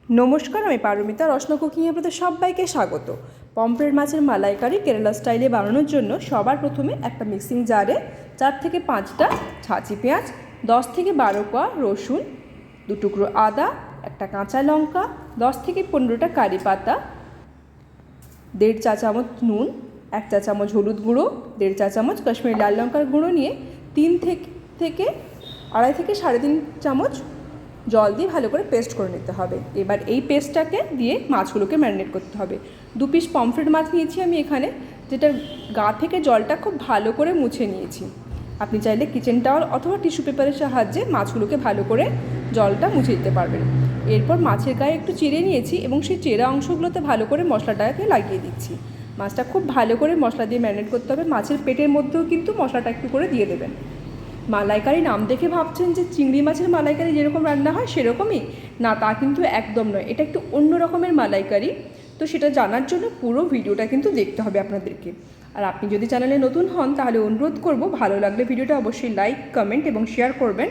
নমস্কার, আমি পারমিতা। রসনা কুকিংয়ে আপনাদের সবাইকে স্বাগত। পমফ্রেট মাছের মালাইকারি কেরালা স্টাইলে বানানোর জন্য সবার প্রথমে একটা মিক্সিং জারে 4 থেকে 5টা ছাঁচি পেঁয়াজ, 10 থেকে 12 কোয়া রসুন, 2 টুকরো আদা, একটা কাঁচা লঙ্কা, 10 থেকে 15টা কারি পাতা, 1.5 চা চামচ নুন, 1 চা চামচ হলুদ গুঁড়ো, 1.5 চা চামচ কাশ্মীরি লাল লঙ্কার গুঁড়ো নিয়ে 3 থেকে 2.5 থেকে 3.5 চামচ জল দিয়ে ভালো করে পেস্ট করে নিতে হবে। এবার এই পেস্টটাকে দিয়ে মাছগুলোকে ম্যারিনেট করতে হবে। 2 পিস পমফ্রেট মাছ নিয়েছি আমি এখানে, যেটার গা থেকে জলটা খুব ভালো করে মুছে নিয়েছি। আপনি চাইলে কিচেন টাওয়াল অথবা টিস্যু পেপারের সাহায্যে মাছগুলোকে ভালো করে জলটা মুছে দিতে পারবেন। এরপর মাছের গায়ে একটু চিড়ে নিয়েছি এবং সেই চেরা অংশগুলোতে ভালো করে মশলাটাকে লাগিয়ে দিচ্ছি। মাছটা খুব ভালো করে মশলা দিয়ে ম্যারিনেট করতে হবে। মাছের পেটের মধ্যেও কিন্তু মশলাটা একটু করে দিয়ে দেবেন। মালাইকারি নাম দেখে ভাবছেন যে চিংড়ি মাছের মালাইকারি যেরকম রান্না হয় সেরকমই না, তা কিন্তু একদম নয়। এটা একটু অন্য রকমের মালাইকারি। তো সেটা জানার জন্য পুরো ভিডিওটা কিন্তু দেখতে হবে আপনাদেরকে। আর আপনি যদি চ্যানেলে নতুন হন তাহলে অনুরোধ করব, ভালো লাগলে ভিডিওটা অবশ্যই লাইক, কমেন্ট এবং শেয়ার করবেন।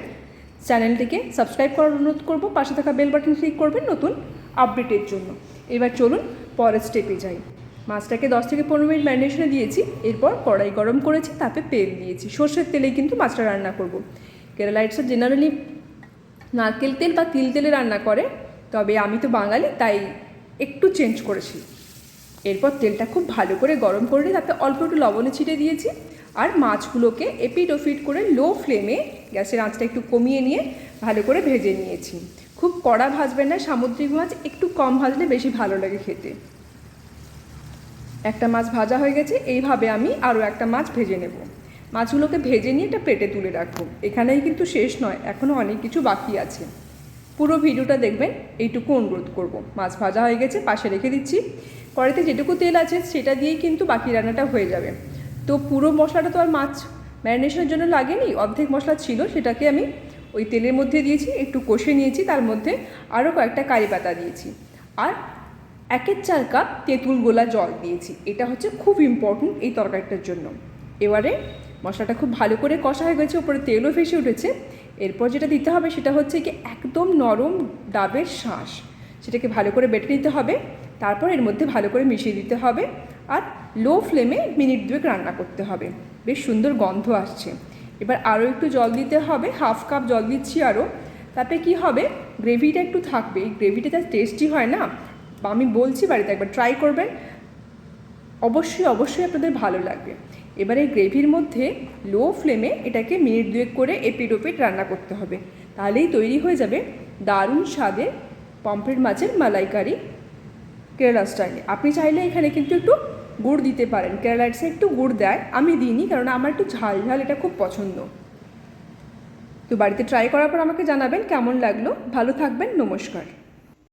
চ্যানেলটিকে সাবস্ক্রাইব করার অনুরোধ করব, পাশে থাকা বেল বাটন ক্লিক করবেন নতুন আপডেটের জন্য। এবার চলুন পরের স্টেপে যাই। মাছটাকে 10 থেকে 15 মিনিট ম্যারিনেশনে দিয়েছি। এরপর কড়াই গরম করেছি, তাতে তেল দিয়েছি। সর্ষের তেলেই কিন্তু মাছটা রান্না করব। কেরালাইটসে জেনারেলি নারকেল তেল বা তিল তেলে রান্না করে, তবে আমি তো বাঙালি তাই একটু চেঞ্জ করেছি। এরপর তেলটা খুব ভালো করে গরম করে নিয়ে তাতে অল্প একটু লবণে ছিটে দিয়েছি। আর মাছগুলোকে এপিট ওপিট করে লো ফ্লেমে গ্যাসের আঁচটা একটু কমিয়ে নিয়ে ভালো করে ভেজে নিয়েছি। খুব কড়া ভাজবেন না, সামুদ্রিক মাছ একটু কম ভাজলে বেশি ভালো লাগে খেতে। একটা মাছ ভাজা হয়ে গেছে, এইভাবে আমি আরও একটা মাছ ভেজে নেব। মাছগুলোকে ভেজে নিয়ে একটা প্লেটে তুলে রাখবো। এখানেই কিন্তু শেষ নয়, এখনও অনেক কিছু বাকি আছে। পুরো ভিডিওটা দেখবেন এইটুকু অনুরোধ করব। মাছ ভাজা হয়ে গেছে, পাশে রেখে দিচ্ছি। কড়াইতে যেটুকু তেল আছে সেটা দিয়েই কিন্তু বাকি রান্নাটা হয়ে যাবে। তো পুরো মশলাটা তো আর মাছ ম্যারিনেশনের জন্য লাগেনি, অর্ধেক মশলা ছিল, সেটাকে আমি ওই তেলের মধ্যে দিয়েছি, একটু কষে নিয়েছি। তার মধ্যে আরও কয়েকটা কারি পাতা দিয়েছি আর 1/4 কাপ তেঁতুল গোলা জল দিয়েছি। এটা হচ্ছে খুব ইম্পর্টেন্ট এই তরকারিটার জন্য। এবারে মশলাটা খুব ভালো করে কষা হয়ে গেছে, উপরে তেলও ভেসে উঠেছে। এরপর যেটা দিতে হবে সেটা হচ্ছে কি একদম নরম ডাবের শাঁস, সেটাকে ভালো করে বেটে নিতে হবে। তারপর এর মধ্যে ভালো করে মিশিয়ে দিতে হবে আর লো ফ্লেমে মিনিট 2 রান্না করতে হবে। বেশ সুন্দর গন্ধ আসছে। এবার আরও একটু জল দিতে হবে, 1/2 কাপ জল দিচ্ছি আরও। তাতে কি হবে, গ্রেভিটা একটু থাকবে। এই গ্রেভিটা যা টেস্টি হয় না, আমি বলছি বাড়িতে একবার ট্রাই করবেন, অবশ্যই আপনাদের ভালো লাগবে। এবার এই গ্রেভির মধ্যে লো ফ্লেমে এটাকে মিনিট 2 করে এপিট ওপিট রান্না করতে হবে। তাহলেই তৈরি হয়ে যাবে দারুণ স্বাদের পমফ্রেট মাছের মালাইকারি কেরালা স্টাইলে। আপনি চাইলে এখানে কিন্তু একটু গুড় দিতে পারেন, কেরালাইটসে একটু গুড় দেয়, আমি দিইনি কারণ আমার একটু ঝাল ঝাল এটা খুব পছন্দ। তো বাড়িতে ট্রাই করার পর আমাকে জানাবেন কেমন লাগলো। ভালো থাকবেন, নমস্কার।